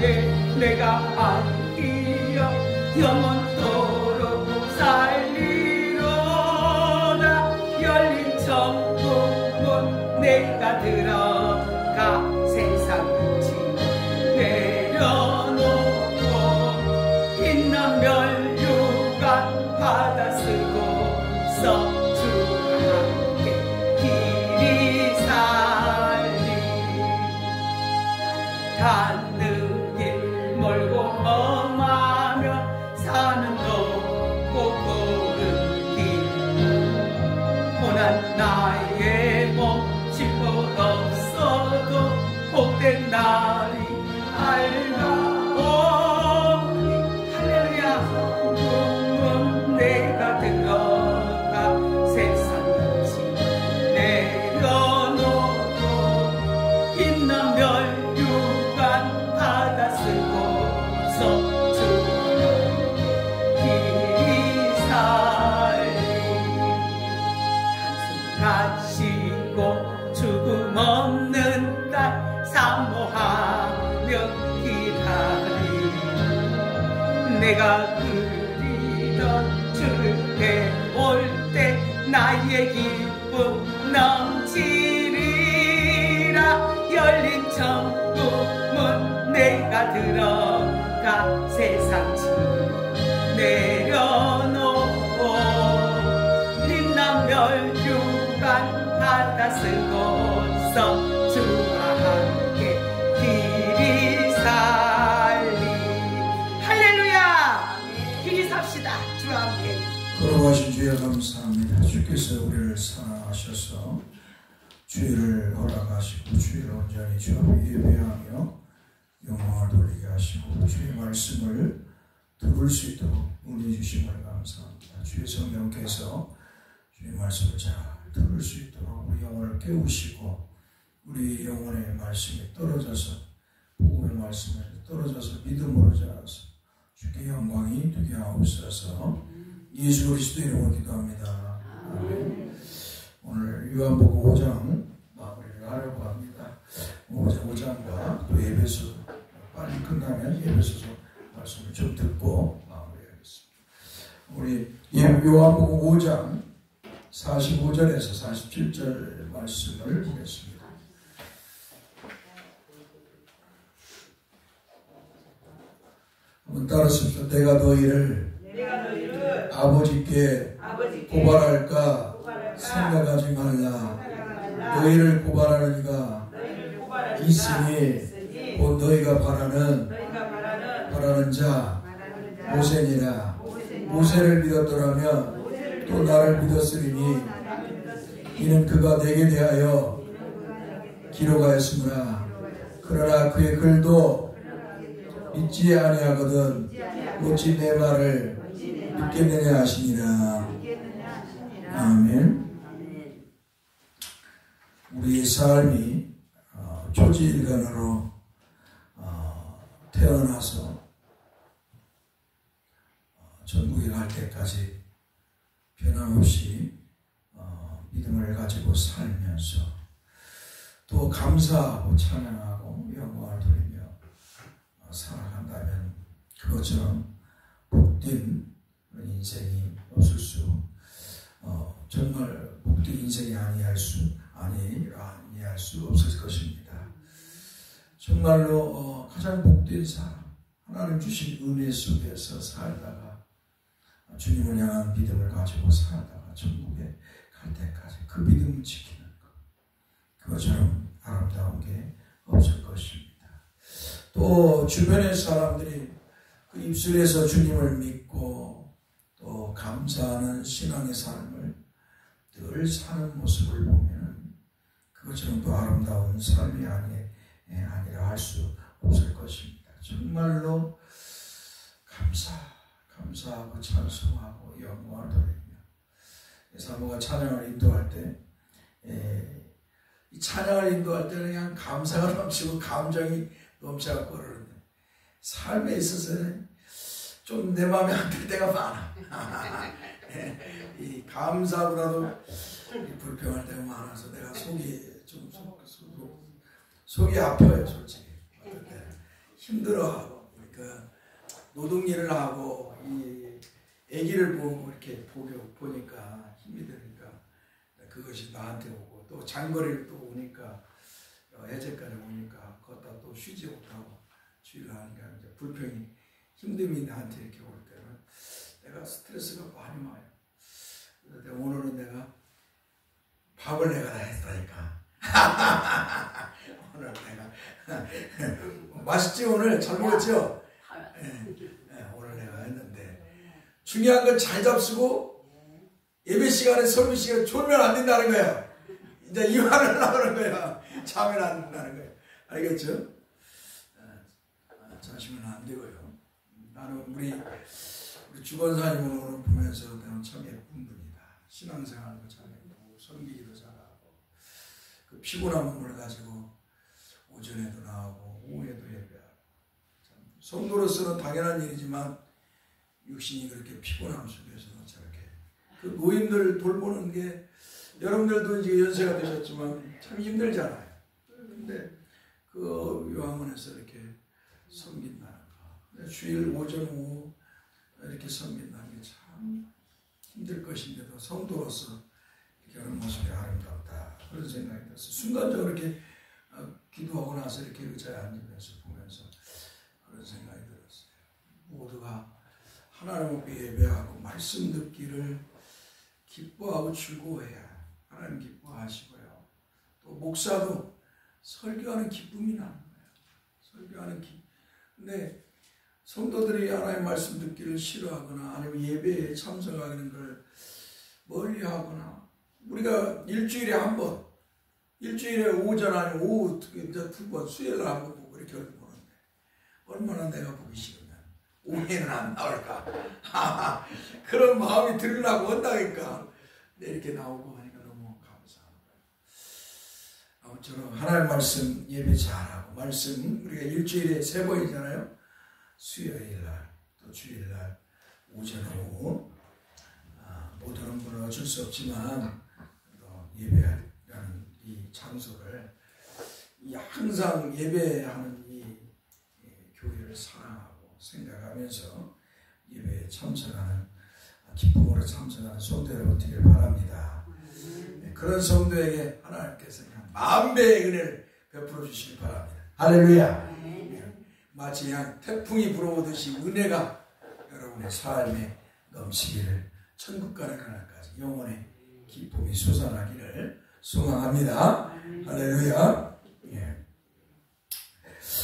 내가 아끼어 영원토록 살리로다. 열린 천국문 내가 들어가 세상 끝이 내려놓고 빛난 면류관 받아 쓰고서 주와 함께 길이 살리. 가는 길 멀고 험하며 사는 높고 고른 길 고난 나의 몸 짚고 없어도 복된 날이 알가오니. 할렐루야. 꿈은 내가 들어가 세상 끝이 내려놓고 빛난 면류관 받아 쓰고서 길이 살리. 단순하시고 죽음 없는 날 사모하며 기다리. 내가 그리던 주께 올 때 나의 기쁨 넘치리라. 열린 천국문 내가 들어가 세상 짐 내려놓고 빛난 면류관 받아 쓰고서 주와 함께 길이 살리. 할렐루야. 길이 삽시다. 주와 함께. 걸어가신 주여 감사합니다. 주께서 우리를 사랑하셔서 주의를 허락하시고 주의를 온전히 주 앞에 예배하며 영광을 돌리게 하시고 주의 말씀을 들을 수 있도록 은혜 주심을 감사합니다. 주의 성령께서 주의 말씀을 잘 들을 수 있도록 우리 영혼을 깨우시고 우리 영혼의 말씀에 떨어져서 복음의 말씀에 떨어져서 믿음으로 자라서 주께 영광이 되게 하옵소서. 예수 그리스도의 이름으로 기도합니다. 아멘. 오늘 요한복음 5장 마무리를 하려고 합니다. 5장과 또 에베소 빨리 끝나면 에베소서 말씀을 좀 듣고 마무리하겠습니다. 우리 요한복음 5장 45절에서 47절 말씀을 보겠습니다. 한번 따라하십시오. 내가 너희를 아버지께 고발할까 생각하지 말라. 너희를 고발하는 이가 있으니 곧 너희가 바라는 자 모세니라. 모세를 믿었더라면 또 나를 믿었으리니 이는 그가 내게 대하여 기록하였으므라. 그러나 그의 글도 믿지 아니하거든 어찌 내 말을 믿겠느냐 하시니라. 아멘. 우리의 삶이 초지일간으로 태어나서 천국에 갈 때까지 변함없이 믿음을 가지고 살면서 또 감사하고 찬양하고 영광을 돌리며 살아간다면 그것처럼 복된 인생이 없을 수 정말 복된 인생이 아니할 수 없을 것입니다. 정말로 가장 복된 사람, 하나님 주신 은혜 속에서 살다가 주님을 향한 믿음을 가지고 살다가 천국에 갈 때까지 그 믿음을 지키는 것, 그것처럼 아름다운 게 없을 것입니다. 또 주변의 사람들이 그 입술에서 주님을 믿고 또 감사하는 신앙의 삶을 늘 사는 모습을 보면 그것처럼 또 아름다운 삶이 아니라 할 수 없을 것입니다. 정말로 감사하고 찬송하고 영광을 돌리며 사모가 찬양을 인도할 때 이 찬양을 인도할 때는 그냥 감사가 넘치고 감정이 넘쳐갖고 그러는데 삶에 있어서는 좀 내 마음에 안 들 때가 많아. 이 감사보다도 불평할 때가 많아서 내가 속이 아파요, 솔직히. 어떨 때 힘들어하고 그러니까 노동 일을 하고 이 아기를 보고 이렇게 보니까 힘이 드니까 그것이 나한테 오고 또 장거리를 또 오니까 해제까지 오니까 걷다 또 쉬지 못하고 주의를 하니까 이제 불평이 힘듦이 나한테 이렇게 올 때는 내가 스트레스가 많이 와요. 그래서 오늘은 내가 밥을 내가 다 했다니까. 오늘 내가 맛있지 오늘 잘 먹었죠? 오늘 내가 했는데 중요한 건 잘 잡수고 예배 시간에 설교 시간에 졸면 안 된다는 거야. 이제 이 말을 하는 거야. 자면 안 된다는 거야. 알겠죠? 자시면 안 되고요. 나는 우리 주권사님을 오늘 보면서 나는 참 예쁜 분이다. 신앙생활도 잘하고 섬기기도 잘하고 그 피곤한 몸을 가지고 오전에도 나오고 오후에도 예배하고 참 성도로서는 당연한 일이지만 육신이 그렇게 피곤함 속에서도 저렇게 그 노인들 돌보는 게 여러분들도 이제 연세가 되셨지만 참 힘들잖아요. 근데 그 요한원에서 이렇게 섬긴다는 거, 주일 오전 오후 이렇게 섬긴다는 게 참 힘들 것인데도 성도로서 이런 모습이 아름답다 그런 생각이 들었어요. 순간적으로 이렇게 기도하고 나서 이렇게 의자에 앉으면서 보면서 그런 생각이 들었어요. 모두가 하나님 앞에 예배하고 말씀 듣기를 기뻐하고 즐거워해야 하나님 기뻐하시고요. 또 목사도 설교하는 기쁨이 나는 거예요. 설교하는 기쁨. 근데 성도들이 하나님 말씀 듣기를 싫어하거나 아니면 예배에 참석하는 걸 멀리하거나 우리가 일주일에 한 번, 일주일에 오전 아니면 오후 두 번, 수요일날 한 번 보고 이렇게 얼굴 보는데 얼마나 내가 보기 싫으면 오해는 안 나올까. 그런 마음이 들으려고 한다니까. 이렇게 나오고 하니까 너무 감사한 거예요. 아무쪼록 하나님 말씀 예배 잘하고 말씀 우리가 일주일에 3번이잖아요. 수요일날 또 주일날 오전 오후 못 오는 분은 어쩔 수 없지만 예배하는 이 장소를 항상 예배하는 이 교회를 사랑하고 생각하면서 예배에 참석하는 기쁨으로 참석하는 성도 여러분 되길 바랍니다. 그런 성도에게 하나님께서 그냥 만배의 은혜를 베풀어 주시기 바랍니다. 할렐루야. 마치 그냥 태풍이 불어오듯이 은혜가 여러분의 삶에 넘치기를 천국 가는 그날까지 영원의 기쁨이 솟아나기를 소망합니다. 할렐루야. 예.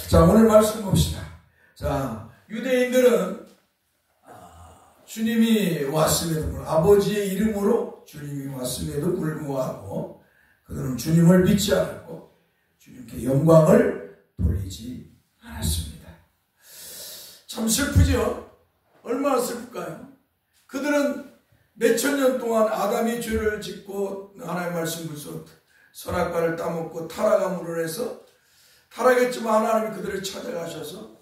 자, 오늘 말씀 봅시다. 자, 유대인들은 주님이 왔음에도 불구하고 아버지의 이름으로 주님이 왔음에도 불구하고 그들은 주님을 믿지 않았고 주님께 영광을 돌리지 않았습니다. 참 슬프죠? 얼마나 슬플까요? 그들은 몇천 년 동안 아담이 죄를 짓고 하나님의 말씀을 선악과를 따먹고 타락함으로 해서 타락했지만 하나님이 그들을 찾아가셔서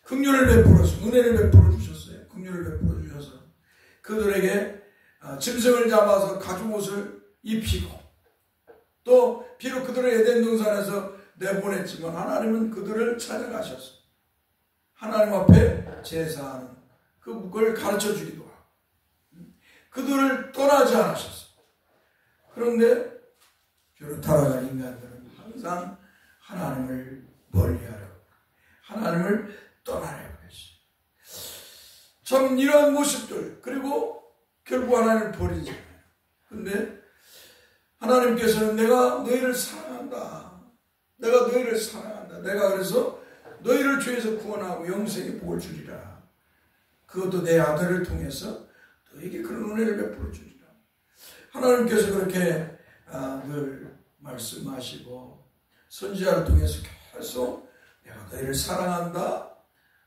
긍휼을 베풀어서 은혜를 베풀어 주셨어요. 긍휼을 베풀어 주셔서 그들에게 짐승을 잡아서 가죽옷을 입히고 또 비록 그들을 에덴 동산에서 내보냈지만 하나님은 그들을 찾아가셔서 하나님 앞에 제사하는 그걸 가르쳐 주기도 하고 그들을 떠나지 않으셨어. 그런데 죄로 타락한 인간들은 항상 하나님을 멀리하려고 하나님을 떠나려고 했어요. 참 이러한 모습들 그리고 결국 하나님을 버리잖아요. 그런데 하나님께서는 내가 너희를 사랑한다. 내가 너희를 사랑한다. 내가 그래서 너희를 죄에서 구원하고 영생의 복을 주리라. 그것도 내 아들을 통해서 너에게 그런 은혜를 베풀어 주리라. 하나님께서 그렇게 늘 말씀하시고 선지자를 통해서 계속 내가 너희를 사랑한다.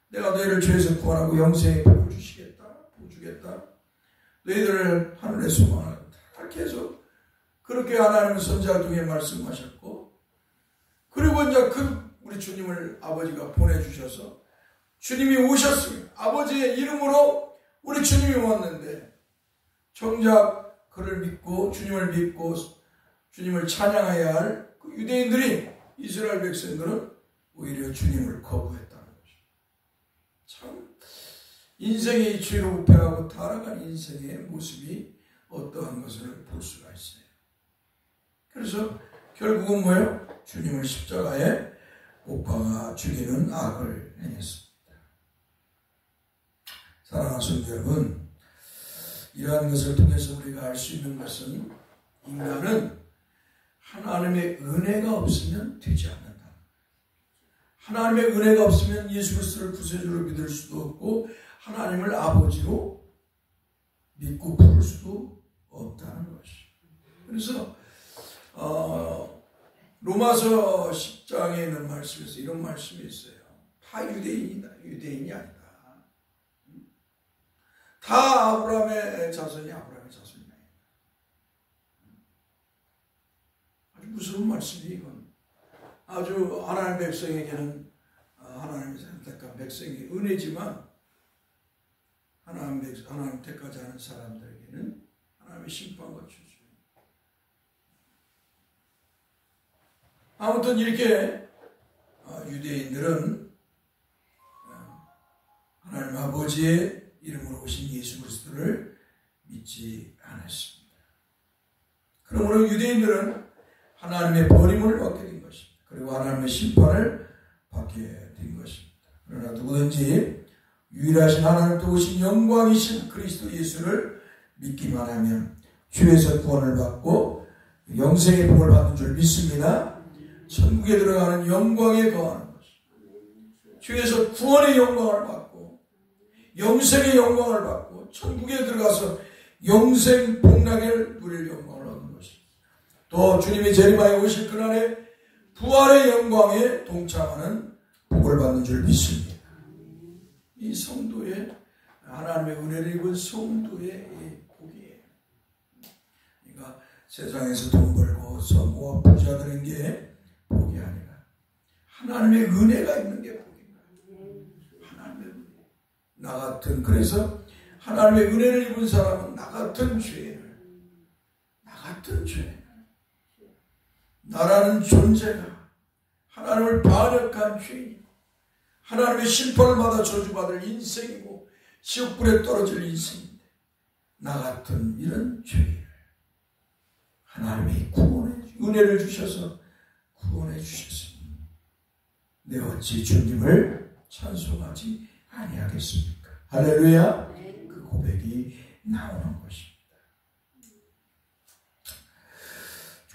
내가 너희를 죄에서 구원하고 영생의 복을 주시겠다. 복 주겠다. 너희들을 하늘에 소망한다. 계속 그렇게 하나님은 선지자를 통해 말씀하셨고 그리고 이제 우리 주님을 아버지가 보내주셔서 주님이 오셨습니다. 아버지의 이름으로 우리 주님이 왔는데 정작 그를 믿고 주님을 믿고 주님을 찬양해야 할 그 유대인들이 이스라엘 백성들은 오히려 주님을 거부했다는 것입니다. 참 인생이 죄로 부패하고 타락한 인생의 모습이 어떠한 것을 볼 수가 있어요. 그래서 결국은 뭐예요? 주님을 십자가에 못 박아 죽이는 악을 행했습니다. 사랑하는 성도 여러분, 이러한 것을 통해서 우리가 알 수 있는 것은 인간은 하나님의 은혜가 없으면 되지 않는다. 하나님의 은혜가 없으면 예수 그리스도를 구세주로 믿을 수도 없고 하나님을 아버지로 믿고 부를 수도 없다는 것이. 그래서 로마서 10장에 있는 말씀에서 이런 말씀이 있어요. 다 유대인이 아니다. 다 아브라함의 자손이 아브라함의 자손이 아니다. 아주 무서운 말씀이 이건. 아주 하나님 백성에게는 하나님이 선택한 백성의 은혜지만 하나님 택하지 않은 사람들에게는 하나님의 심판과 저주. 아무튼 이렇게 유대인들은 하나님 아버지의 이름으로 오신 예수 그리스도를 믿지 않았습니다. 그러므로 유대인들은 하나님의 버림을 받게 된 것입니다. 그리고 하나님의 심판을 받게 된 것입니다. 그러나 누구든지 유일하신 하나님께 오신 영광이신 그리스도 예수를 믿기만 하면 주에서 구원을 받고 영생의 복을 받는 줄 믿습니다. 천국에 들어가는 영광에 거하는 것입니다. 주에서 구원의 영광을 받고 영생의 영광을 받고 천국에 들어가서 영생 복락을 누릴 영광을 얻는 것입니다. 또 주님이 재림하여 오실 그날에 부활의 영광에 동참하는 복을 받는 줄 믿습니다. 이 성도의 하나님의 은혜를 입은 성도의 복이에요. 그러니까 세상에서 돈 벌고 성공과 부자 되는 게 복이 아니라 하나님의 은혜가 있는 게 복입니다. 하나님의 은혜. 나 같은, 그래서 하나님의 은혜를 입은 사람은 나 같은 죄인을, 나라는 존재가 하나님을 반역한 죄인, 하나님의 심판을 받아 저주받을 인생이고 지옥불에 떨어질 인생인데 나 같은 이런 죄인을 하나님이 은혜를 주셔서 구원해 주셨습니다. 내 어찌 주님을 찬송하지 아니하겠습니까? 할렐루야. 그 고백이 나오는 것입니다.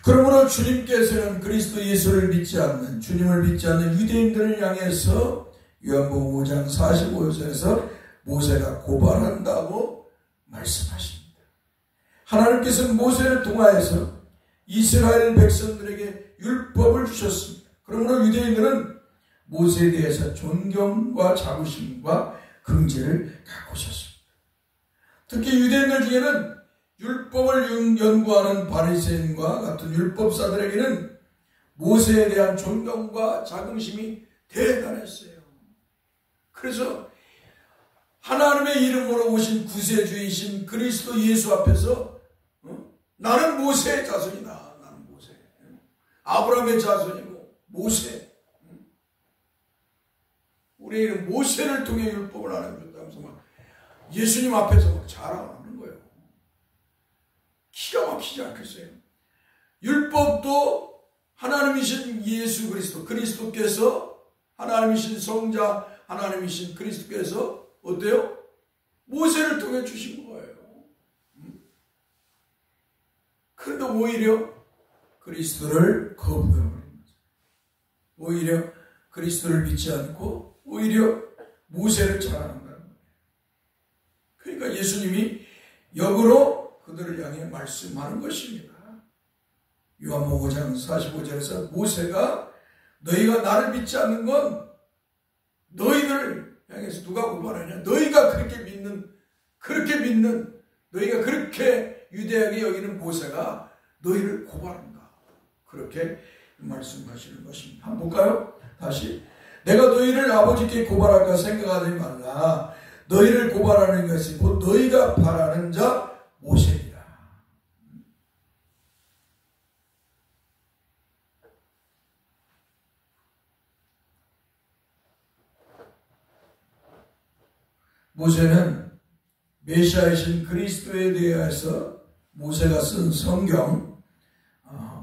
그러므로 주님께서는 그리스도 예수를 믿지 않는, 주님을 믿지 않는 유대인들을 향해서 요한복음 5장 45절에서 모세가 고발한다고 말씀하십니다. 하나님께서는 모세를 통하여서 이스라엘 백성들에게 율법을 주셨습니다. 그러므로 유대인들은 모세에 대해서 존경과 자부심과 긍지를 갖고 있었습니다. 특히 유대인들 중에는 율법을 연구하는 바리새인과 같은 율법사들에게는 모세에 대한 존경과 자긍심이 대단했어요. 그래서 하나님의 이름으로 오신 구세주이신 그리스도 예수 앞에서 나는 모세의 자손이다. 나는 모세. 아브라함의 자손이고 모세. 우리는 모세를 통해 율법을 알아주셨다면서 막 예수님 앞에서 막 자랑하는 거예요. 기가 막히지 않겠어요? 율법도 하나님이신 예수 그리스도, 그리스도께서 하나님이신 성자, 하나님이신 그리스도께서 어때요? 모세를 통해 주신 거예요. 그런데 오히려 그리스도를 거부해버린 거죠. 오히려 그리스도를 믿지 않고 오히려 모세를 자랑한다는 거예요. 그러니까 예수님이 역으로 그들을 향해 말씀하는 것입니다. 요한복음 5장 45절에서 모세가 너희가 나를 믿지 않는 건 너희들 향해서 누가 고발하냐? 너희가 그렇게 믿는 너희가 그렇게 유대하게 여기는 모세가 너희를 고발한다. 그렇게 말씀하시는 것입니다. 한번 볼까요? 다시. 내가 너희를 아버지께 고발할까 생각하지 말라. 너희를 고발하는 것이 곧 너희가 바라는 자 모세니라. 모세는 메시아이신 그리스도에 대해서 모세가 쓴 성경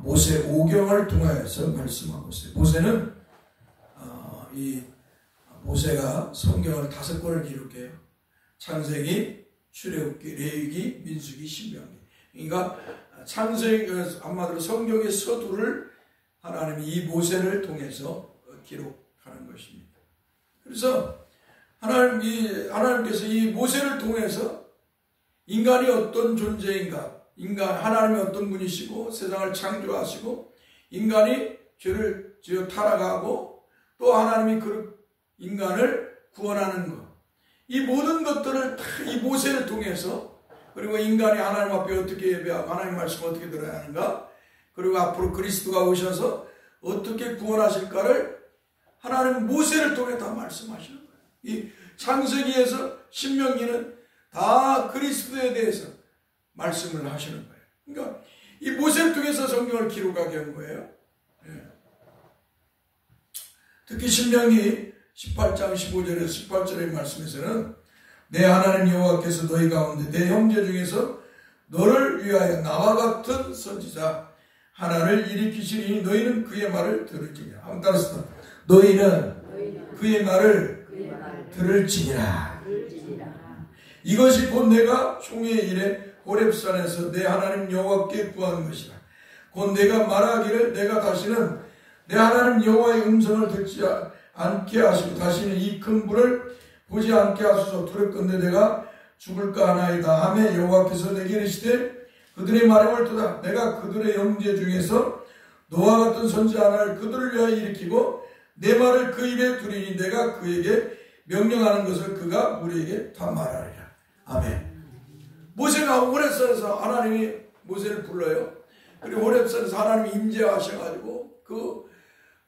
모세 5경을 통하여서 말씀하고 있어요. 모세는 모세가 성경을 5권을 기록해요. 창세기, 출애굽기, 레위기, 민수기, 신명기. 그러니까 창세기, 한마디로 성경의 서두를 하나님이 이 모세를 통해서 기록하는 것입니다. 그래서 하나님께서 이 모세를 통해서 인간이 어떤 존재인가, 하나님이 어떤 분이시고 세상을 창조하시고 인간이 죄를 지어 타락하고 또 하나님이 그 인간을 구원하는 것, 이 모든 것들을 다 이 모세를 통해서, 그리고 인간이 하나님 앞에 어떻게 예배하고 하나님 말씀을 어떻게 들어야 하는가, 그리고 앞으로 그리스도가 오셔서 어떻게 구원하실까를 하나님 모세를 통해 다 말씀하시는 거예요. 이 창세기에서 신명기는 다 그리스도에 대해서 말씀을 하시는 거예요. 그러니까 이 모세를 통해서 성경을 기록하게 한 거예요. 특히 신명기 18장 15절에서 18절의 말씀에서는 내 하나님 여호와께서 너희 가운데 내 형제 중에서 너를 위하여 나와 같은 선지자 하나를 일으키시니 너희는 그의 말을 들을지니라. 한번 따라서 너희는 그의 말을 들을지니라. 이것이 곧 내가 총회의 일에 호렙산에서 내 하나님 여호와께 구한 것이라. 곧 내가 말하기를 내가 다시는 내 하나님 여호와의 음성을 듣지 않게 하시고 다시는 이 큰 불을 보지 않게 하소서. 두렵건대 내가 죽을까 하나이다 하매 여호와께서 내게 이르시되 그들의 말이 옳도다. 내가 그들의 형제 중에서 너와 같은 선지 하나를 그들을 위하여 일으키고 내 말을 그 입에 두리니 내가 그에게 명령하는 것을 그가 우리에게 다 말하리라. 아멘. 모세가 호렙산에서 하나님이 모세를 불러요. 그리고 호렙산에서 하나님이 임재하셔가지고 그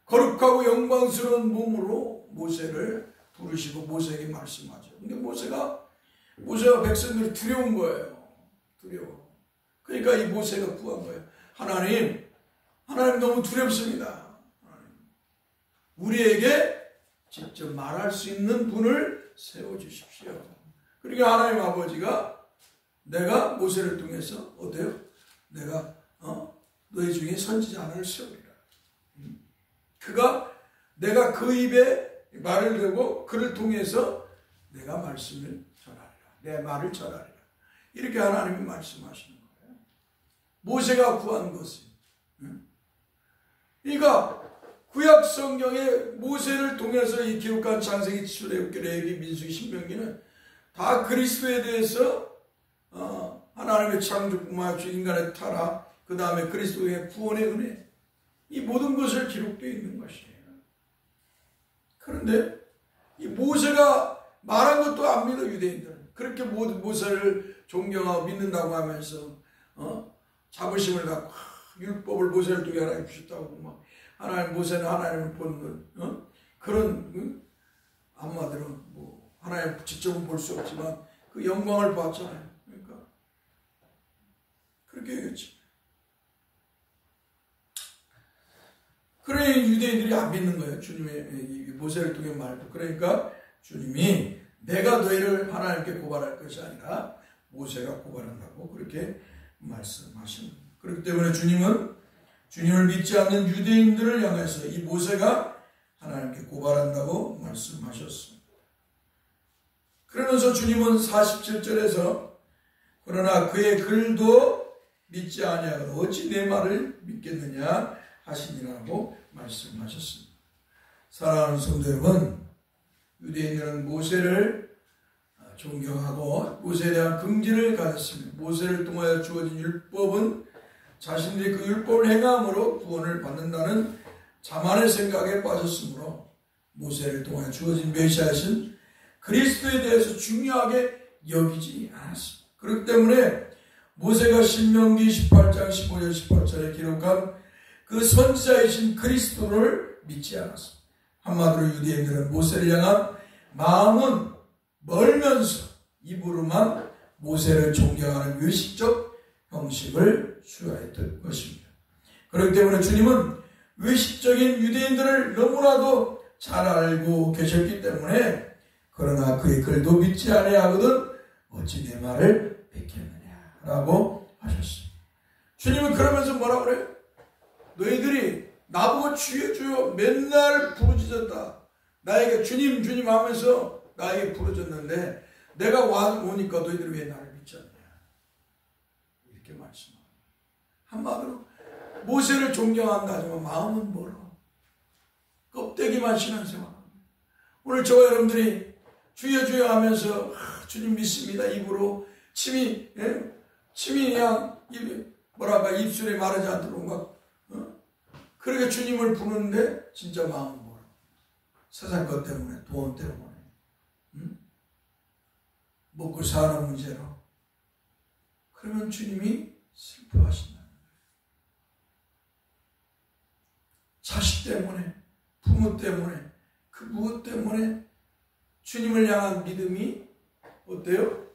거룩하고 영광스러운 몸으로 모세를 부르시고 모세에게 말씀하죠. 근데 모세가 백성들이 두려운 거예요. 두려워. 그러니까 이 모세가 구한 거예요. 하나님 너무 두렵습니다. 하나님, 우리에게 직접 말할 수 있는 분을 세워주십시오. 그러니까 하나님 아버지가 내가 모세를 통해서 어때요? 내가 너희 중에 선지자 하나를 세우리라. 내가 그 입에 말을 대고 그를 통해서 내가 말씀을 전하리라. 내 말을 전하리라. 이렇게 하나님이 말씀하시는 거예요. 모세가 구한 것이. 그러니까 구약 성경에 모세를 통해서 이 기록한 창세기, 출애굽기, 레위기, 민수기, 신명기는 다 그리스도에 대해서 하나님의 창조뿐만 아니라 인간의 타락, 그 다음에 그리스도의 구원의 은혜, 이 모든 것을 기록되어 있는 것이에요. 그런데 이 모세가 말한 것도 안 믿어. 유대인들은 그렇게 모세를 존경하고 믿는다고 하면서 자부심을 갖고 율법을 모세를 통해 하나님 주셨다고 막 하나님, 모세는 하나님을 보는 그런 한마디로 뭐 하나님 직접은 볼 수 없지만 그 영광을 봤잖아요. 그러니까 그렇게 얘기했지. 그러니 유대인들이 안 믿는 거예요. 주님의 모세를 통해 말도. 그러니까 주님이 내가 너희를 하나님께 고발할 것이 아니라 모세가 고발한다고 그렇게 말씀하시는 거예요. 그렇기 때문에 주님을 믿지 않는 유대인들을 향해서 이 모세가 하나님께 고발한다고 말씀하셨습니다. 그러면서 주님은 47절에서 그러나 그의 글도 믿지 아니하고 어찌 내 말을 믿겠느냐 하시니라고 말씀하셨습니다. 사랑하는 성도 여러분, 유대인들은 모세를 존경하고 모세에 대한 긍지를 가졌습니다. 모세를 통하여 주어진 율법은 자신들이 그 율법을 행함으로 구원을 받는다는 자만의 생각에 빠졌으므로 모세를 통하여 주어진 메시아이신 그리스도에 대해서 중요하게 여기지 않았습니다. 그렇기 때문에 모세가 신명기 18장 15절 18절에 기록한 그 선지자이신 그리스도를 믿지 않았습니다. 한마디로 유대인들은 모세를 향한 마음은 멀면서 입으로만 모세를 존경하는 외식적 형식을 취하였던 것입니다. 그렇기 때문에 주님은 외식적인 유대인들을 너무나도 잘 알고 계셨기 때문에 그러나 그의 글도 믿지 아니하거든 어찌 내 말을 믿겠느냐 라고 하셨습니다. 주님은 그러면서 뭐라 그래요? 너희들이 나보고 주여 주여 맨날 부르짖었다. 나에게 주님 주님 하면서 나에게 부르짖었는데 내가 오니까 너희들이 왜 나를 믿지 않냐. 이렇게 말씀합니다. 한마디로 모세를 존경한다 하지만 마음은 멀어. 껍데기만 신앙생활합니다. 오늘 저와 여러분들이 주여 주여 하면서 주님 믿습니다. 입으로 침이 그냥 입술에 마르지 않도록 막 그렇게 주님을 부르는데 진짜 마음은 멀어. 세상 것 때문에, 돈 때문에, 먹고 사는 문제로. 그러면 주님이 슬퍼하신다는 거예요. 자식 때문에, 부모 때문에, 그 무엇 때문에 주님을 향한 믿음이 어때요?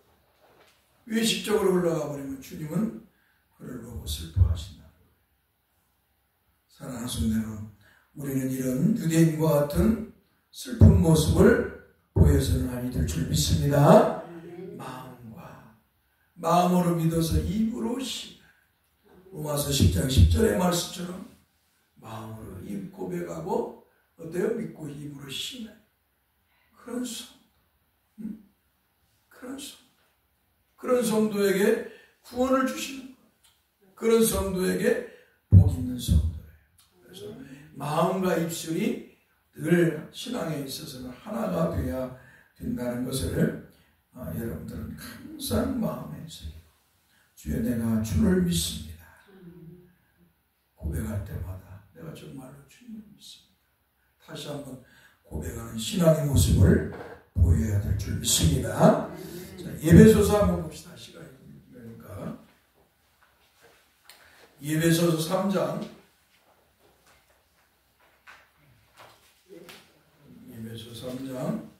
외식적으로 흘러가 버리면 주님은 그를 보고 슬퍼하신다. 사랑하는 성도는 우리는 이런 유대인과 같은 슬픈 모습을 보여서는 아니 될 줄 믿습니다. 마음으로 믿어서 입으로 로마서 10장 10절의 말씀처럼 마음으로 입 고백하고 어때요? 믿고 입으로 신뢰. 그런 성도. 그런 성도에게 구원을 주시는 거예요. 그런 성도에게 복 있는 성도예요. 그래서 마음과 입술이 늘 신앙에 있어서는 하나가 되어야 된다는 것을 여러분들은 항상 마음에 새기고 주여 내가 주를 믿습니다. 고백할 때마다 내가 정말로 주님을 믿습니다. 다시 한번 고백하는 신앙의 모습을 보여야 될 줄 믿습니다. 자, 에베소서 한번 봅시다. 시간이 되니까. 에베소서 3장. 에베소 3장.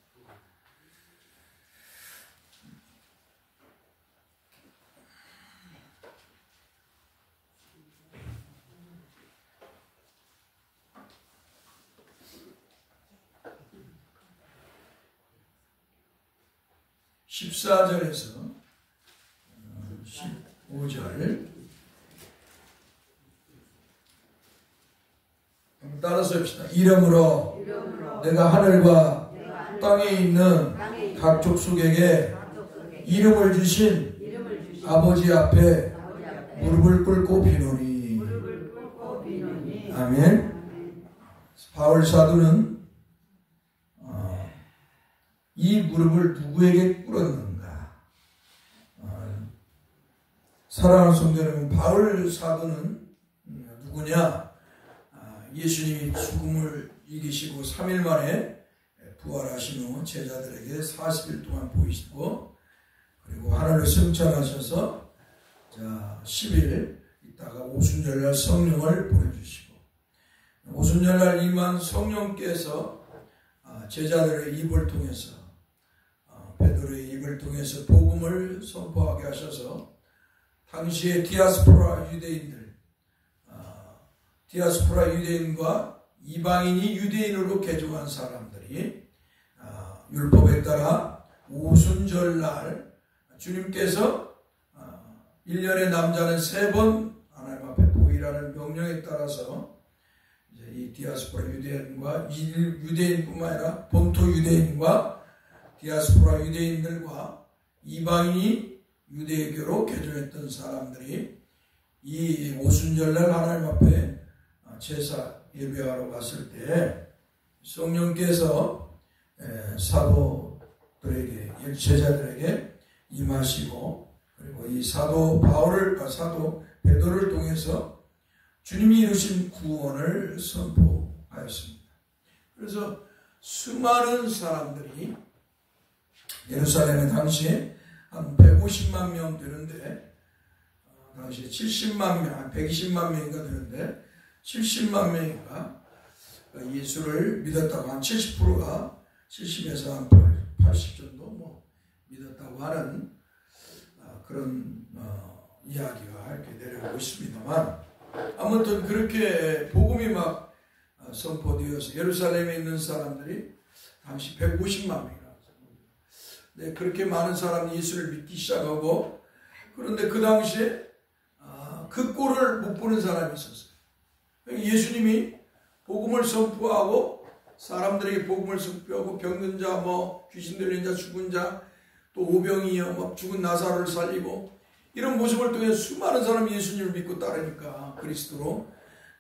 14절에서 15절 따라서 합시다. 이러므로 내가 하늘과 땅에 있는 각 족속에게 이름을 주신 아버지 앞에 무릎을 꿇고 비노니. 아멘. 바울 사도는 이 무릎을 누구에게 꿇었는가? 사랑하는 성도 여러분, 바울 사도는 누구냐? 예수님이 죽음을 이기시고 3일 만에 부활하신 후 제자들에게 40일 동안 보이시고 그리고 하늘로 승천하셔서 10일 있다가 오순절날 성령을 보내주시고 오순절날 임한 성령께서 제자들의 입을 통해서 베드로의 입을 통해서 복음을 선포하게 하셔서 당시의 디아스포라 유대인과 이방인이 유대인으로 개종한 사람들이 율법에 따라 오순절날 주님께서 1년의 남자는 3번 하나님 앞에 보이라는 명령에 따라서 이제 이 디아스포라 유대인과 유대인뿐만 아니라 본토 유대인과 디아스포라 유대인들과 이방인이 유대교로 개종했던 사람들이 이 오순절날 하나님 앞에 제사 예배하러 갔을 때 성령께서 사도들에게 제자들에게 임하시고 그리고 이 사도 사도 베드로를 통해서 주님이 이루신 구원을 선포하였습니다. 그래서 수많은 사람들이 예루살렘에 당시에 한 150만 명 되는데 당시에 70만 명, 120만 명인가 되는데 70만 명인가 예수를 믿었다고 한 70%가 70에서 한 80 정도 믿었다고 하는 그런 이야기가 이렇게 내려오고 있습니다만 아무튼 그렇게 복음이 막 선포되어서 예루살렘에 있는 사람들이 당시 150만 명이라고 네, 그렇게 많은 사람이 예수를 믿기 시작하고, 그런데 그 당시에 그 꼴을 못 보는 사람이 있었어요. 예수님이 복음을 선포하고 사람들에게 복음을 선포하고 병든 자, 귀신 들린 자, 죽은 자, 또 오병이어 죽은 나사로를 살리고 이런 모습을 통해 수많은 사람이 예수님을 믿고 따르니까 그리스도로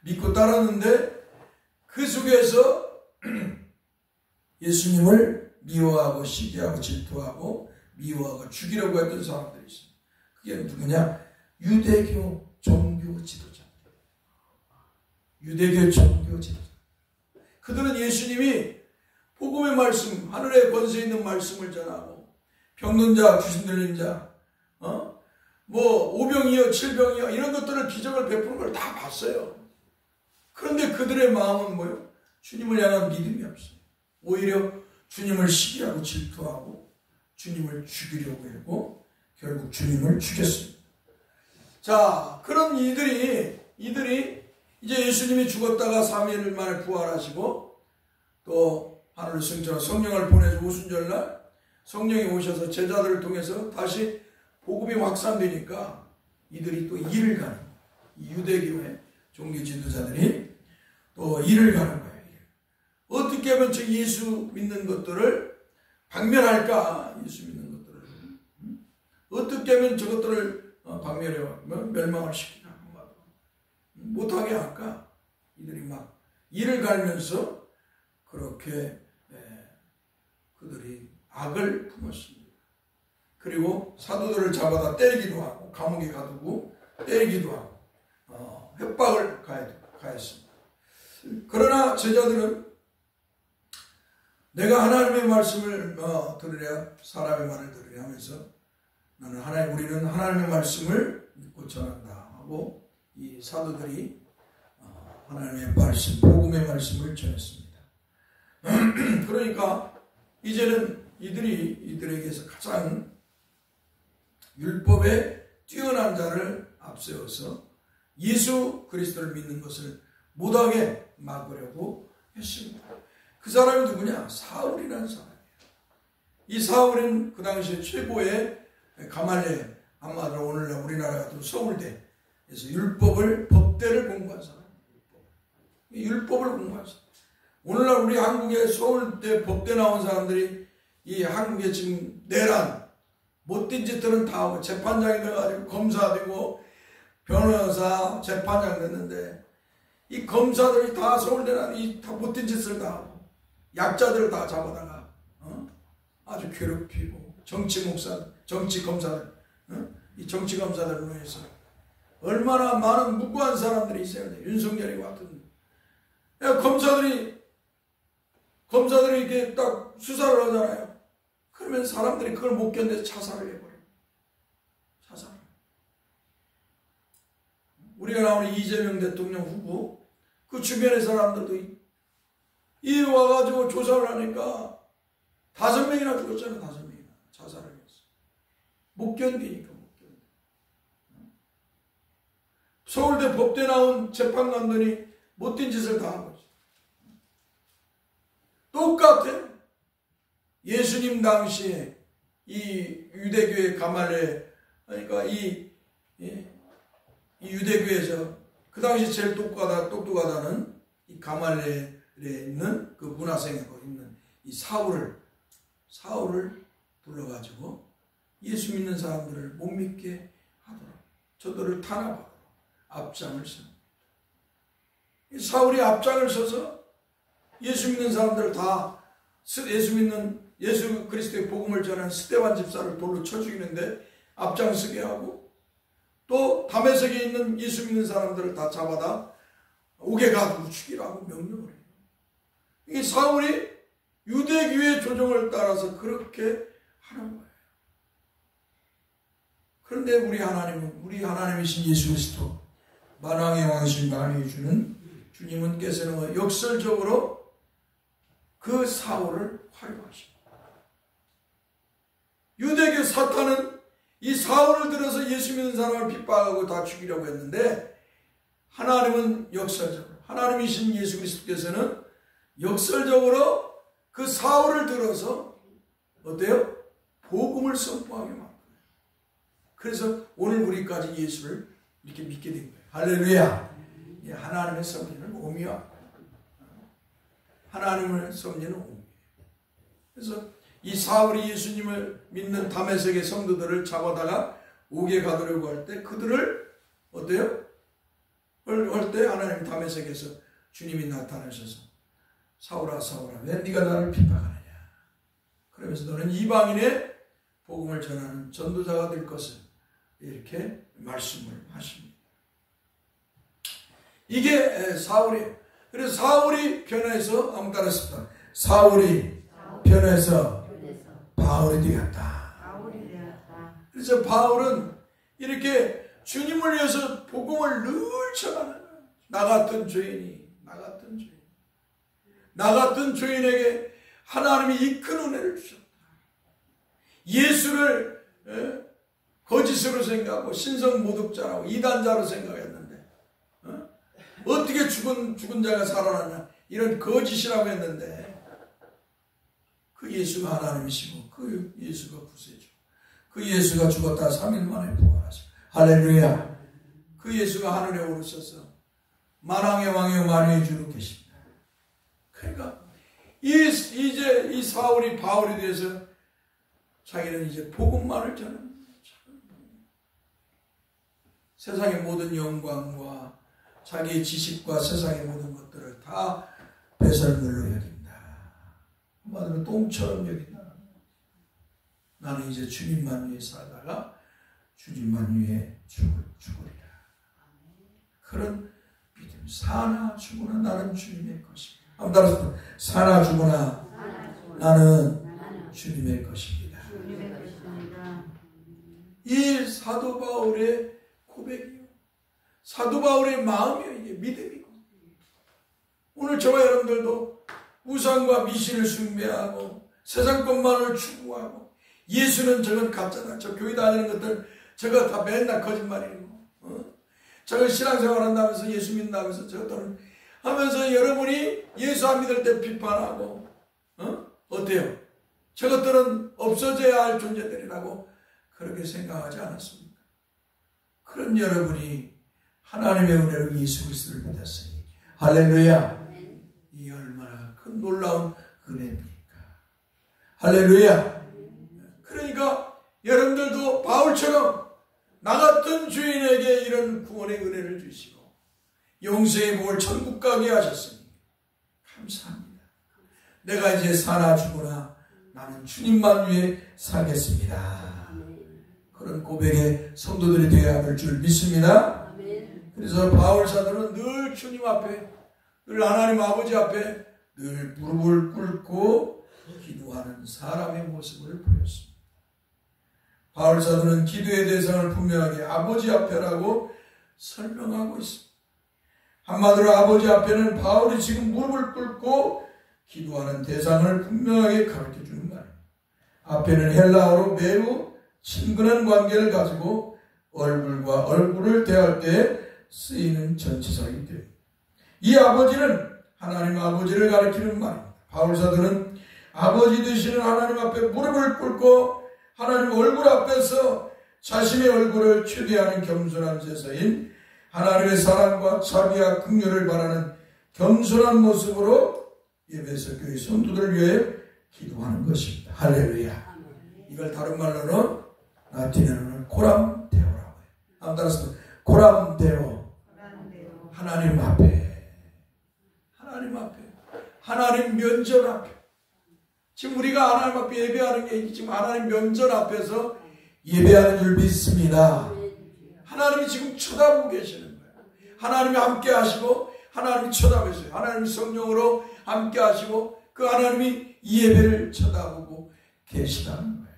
믿고 따랐는데 그 속에서 예수님을 미워하고 시기하고 질투하고 미워하고 죽이려고 했던 사람들이 있어요. 그게 누구냐? 유대교 종교 지도자. 유대교 종교 지도자. 그들은 예수님이 복음의 말씀, 하늘에 권세 있는 말씀을 전하고 병든 자, 귀신 들린 자, 오병이어 칠병이어 이런 것들을 기적을 베푸는 걸 다 봤어요. 그런데 그들의 마음은 뭐예요? 주님을 향한 믿음이 없어요. 오히려 주님을 시기하고 질투하고 주님을 죽이려고 했고 결국 주님을 죽였습니다. 자, 그런 이들이 이제 예수님이 죽었다가 3일 만에 부활하시고 또 하늘로 승천한 성령을 보내서 오순절날 성령이 오셔서 제자들을 통해서 다시 복음이 확산되니까 이들이 또 일을 가는 거예요. 유대교의 종교 지도자들이 또 일을 가는 거예요. 어떻게 하면 저 예수 믿는 것들을 박멸할까? 예수 믿는 것들을 어떻게 하면 저것들을 박멸해 멸망을 시키나 못하게 할까? 이들이 막 일을 갈면서 그렇게 그들이 악을 품었습니다. 그리고 사도들을 잡아다 때리기도 하고 감옥에 가두고 때리기도 하고 협박을 가했습니다. 그러나 제자들은 내가 하나님의 말씀을 들으랴 사람의 말을 들으랴 하면서 우리는 하나님의 말씀을 믿고 전한다 하고 이 사도들이 하나님의 말씀, 복음의 말씀을 전했습니다. 그러니까 이제는 이들에게서 가장 율법에 뛰어난 자를 앞세워서 예수 그리스도를 믿는 것을 못하게 막으려고 했습니다. 그 사람이 누구냐? 사울이라는 사람이에요. 이 사울은 그 당시에 최고의 가말리엘, 아마도 오늘날 우리나라 같은 서울대에서 법대를 공부한 사람이에요. 율법을 공부한 사람. 오늘날 우리 한국의 서울대 법대 나온 사람들이 이 한국에 지금 내란 못된 짓들은 다 하고 재판장이 돼가지고 검사 되고 변호사 재판장 됐는데 이 검사들이 다 서울대 나온 다 못된 짓을 다 하고 약자들을 다 잡아다가 아주 괴롭히고 정치 검사들 이 정치 검사들로 해서 얼마나 많은 무고한 사람들이 있어요. 윤석열이 같은 검사들이 이렇게 딱 수사를 하잖아요. 그러면 사람들이 그걸 못 견뎌서 자살을 해버려요. 자살. 우리가 나오는 이재명 대통령 후보 그 주변의 사람들도 이 와가지고 조사를 하니까 5명이나 죽었잖아요. 5명이나 자살을 했어. 못 견디니까 못 견뎌. 서울대 법대 나온 재판관들이 못된 짓을 다 한 거죠. 똑같아요. 예수님 당시에 이 유대교의 가말리엘, 그러니까 이 유대교에서 그 당시 제일 똑똑하다는 이 가말리엘에 있는 그 문화생에 있는 이 사울을 불러가지고 예수 믿는 사람들을 못 믿게 하도록 저들을 탄압하도록 앞장을 섭니다. 사울이 앞장을 서서 예수 믿는 사람들을 다 예수 그리스도의 복음을 전하는 스데반 집사를 돌로 쳐 죽이는데 앞장서게 하고 또 다메섹에 있는 예수 믿는 사람들을 다 잡아다 옥에 가두고 죽이라고 명령을 해요. 이 사울이 유대교의 조정을 따라서 그렇게 하는 거예요. 그런데 우리 하나님이신 예수 그리스도 만왕의 왕이신 만유의 주는 주님께서는 역설적으로 그 사울을 활용하십니다. 유대교 사탄은 이 사울을 들어서 예수 믿는 사람을 핍박하고 다 죽이려고 했는데 하나님은 역설적으로 하나님이신 예수 그리스도께서는 역설적으로 그 사울을 들어서 어때요? 복음을 선포하게 만들어요. 그래서 오늘 우리까지 예수를 이렇게 믿게 된 거예요. 할렐루야. 하나님의 섭리는 오미야. 하나님을 섭리는 오미. 그래서 이 사울이 예수님을 믿는 다메섹의 성도들을 잡아다가 옥에 가두려고 할 때 그들을 어때요? 할 때 하나님 다메섹에서 주님이 나타나셔서 사울아 사울아 왜 네가 나를 핍박하느냐. 그러면서 너는 이방인의 복음을 전하는 전도자가 될 것을 이렇게 말씀을 하십니다. 이게 사울이에요. 그래서 사울이 변해서 한번 따라했습니다. 사울이 변해서 바울이 되었다. 그래서 바울은 이렇게 주님을 위해서 복음을 늘 전하는 거예요. 나 같은 죄인이 나 같은 죄인에게 하나님이 이 큰 은혜를 주셨다. 예수를 거짓으로 생각하고 신성 모독자라고 이단자로 생각했는데 어떻게 죽은 자가 살아나냐 이런 거짓이라고 했는데 그 예수가 하나님이시고 그 예수가 구세주, 그 예수가 죽었다 3일 만에 부활하시고 할렐루야. 그 예수가 하늘에 오르셔서 만왕의 왕이요 만유의 주로 계십니다. 그러니까 이제 이 사울이 바울이 돼서 자기는 이제 복음만을 전합니다. 세상의 모든 영광과 자기의 지식과 세상의 모든 것들을 다 배설물로 여긴다. 한마디로 똥처럼 여긴다. 나는 이제 주님만 위해 살다가 주님만 위해 죽으리라. 그런 믿음. 사나 죽으나 나는 주님의 것입니다. 한번 따라서 사나 죽으나 나는 주님의 것입니다. 이 사도 바울의 고백이요. 사도 바울의 마음이요. 이게 믿음이고. 오늘 저와 여러분들도 우상과 미신을 숭배하고 세상 것만을 추구하고 예수는 저건 가짜다. 저 교회 다니는 것들 저거 다 맨날 거짓말이고 저걸 신앙생활 한다면서 예수 믿는다면서 저것들은 하면서 여러분이 예수 안 믿을 때 비판하고 어때요? 저것들은 없어져야 할 존재들이라고 그렇게 생각하지 않았습니까? 그런 여러분이 하나님의 은혜로 예수 그리스도를 믿었으니 할렐루야. 이 얼마나 큰 놀라운 은혜입니까? 할렐루야. 그러니까 여러분들도 바울처럼 나 같은 주인에게 이런 구원의 은혜를 주시고 용서의 복을 천국 가게 하셨으니 감사합니다. 내가 이제 사나 죽으나 나는 주님만 위해 살겠습니다. 그런 고백의 성도들이 되어야 할 줄 믿습니다. 그래서 바울 사도는 늘 주님 앞에, 늘 하나님 아버지 앞에 늘 무릎을 꿇고 기도하는 사람의 모습을 보였습니다. 바울 사도는 기도의 대상을 분명하게 아버지 앞에라고 설명하고 있습니다. 한마디로 아버지 앞에는 바울이 지금 무릎을 꿇고 기도하는 대상을 분명하게 가르쳐주는 말입니다. 앞에는 헬라어로 매우 친근한 관계를 가지고 얼굴과 얼굴을 대할 때 쓰이는 전치사이기 때문에 이 아버지는 하나님 아버지를 가리키는 말입니다. 바울 사도는 아버지 되시는 하나님 앞에 무릎을 꿇고 하나님 얼굴 앞에서 자신의 얼굴을 추대하는 겸손한 제사인 하나님의 사랑과 자비와 긍휼을 바라는 겸손한 모습으로 에베소 교회 성도들을 위해 기도하는 것입니다. 할렐루야. 이걸 다른 말로는 라틴어로는 코람데오라고 해요. 한번 따라서 코람데오. 하나님 앞에, 하나님 면전 앞에. 지금 우리가 하나님 앞에 예배하는 게 지금 하나님 면전 앞에서 예배하는 줄 믿습니다. 하나님이 지금 쳐다보고 계시는 거예요. 하나님이 함께 하시고 하나님이 쳐다보세요. 하나님이 성령으로 함께 하시고 그 하나님이 이 예배를 쳐다보고 계시다는 거예요.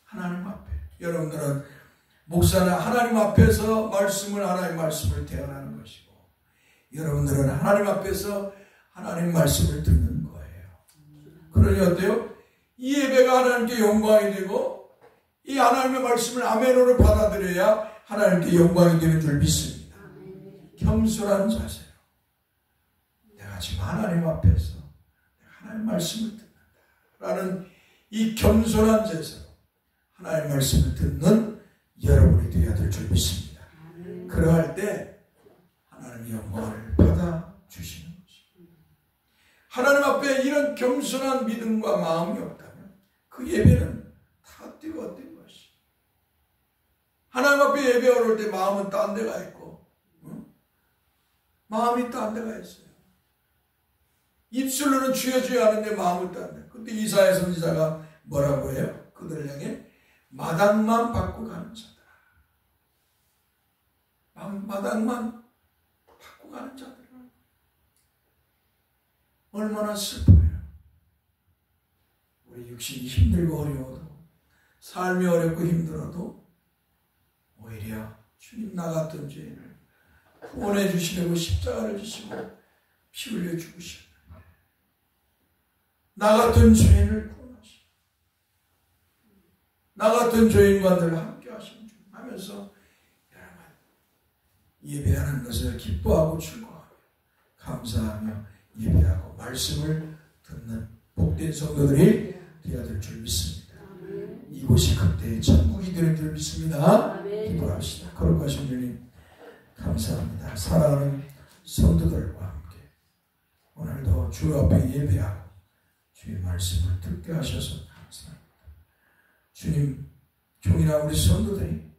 하나님 앞에. 여러분들은 목사는 하나님 앞에서 하나님 말씀을 대언하는 것이고 여러분들은 하나님 앞에서 하나님 말씀을 듣는 거예요. 그러니 어때요? 이 예배가 하나님께 영광이 되고 이 하나님의 말씀을 아멘으로 받아들여야 하나님께 영광이 되는 줄 믿습니다. 겸손한 자세로 내가 지금 하나님 앞에서 하나님 말씀을 듣는다라는 이 겸손한 제사로 하나님의 말씀을 듣는 여러분이 되어야 될 줄 믿습니다. 그러할 때 하나님의 영광을 받아주시는 것입니다. 하나님 앞에 이런 겸손한 믿음과 마음이 없다면 그 예배는 다 띄워진 것이. 하나님 앞에 예배 오를 때 마음은 딴 데가 있고 마음이 딴 데가 있어요. 입술로는 주여 주여 하는데 마음은 딴 데. 그때 이사야 선지자가 뭐라고 해요? 그들 향해 마당만 받고 가는 자들아. 마당만 받고 가는 자들아. 얼마나 슬퍼요. 우리 육신이 힘들고 어려워도, 삶이 어렵고 힘들어도 오히려 주님 나 같은 죄인을 구원해 주시려고 십자가를 지시고 피 흘려 죽으시고 나 같은 죄인을 구원하시고 나 같은 죄인과들 함께 하시는 주 하면서 여러분 예배하는 것을 기뻐하고 즐거워하며 감사하며 예배하고 말씀을 듣는 복된 성도들이 되어야 될 줄 믿습니다. 이곳이 그때의 천국이 되는 줄 믿습니다. 기도합시다. 거룩하신 주님 감사합니다. 사랑하는 성도들과 함께 오늘도 주 앞에 예배하고 주의 말씀을 듣게 하셔서 감사합니다. 주님, 종이나 우리 성도들이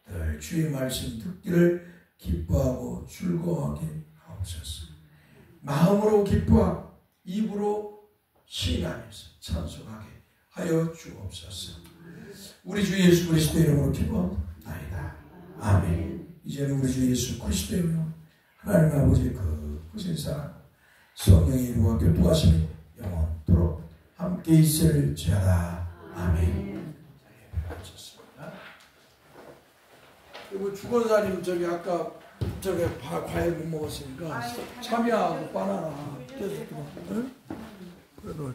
늘 주의 말씀 듣기를 기뻐하고 즐거워하게 하옵소서. 마음으로 기뻐하고 입으로 시인하면서 찬송하게 하여 주옵소서. 우리 주 예수 그리스도의 이름으로 기도합니다. 아멘. 이제는 우리 주 예수 그리스도의 이름으로 하나님 아버지의 그 크신 사랑 성령의 이루와 교통하심이 영원토록 함께 있을지어다. 아멘. 그리고 주권사님 저기 아까 저기 과일 못 먹었으니까 참외하고 바나나 응? 그래도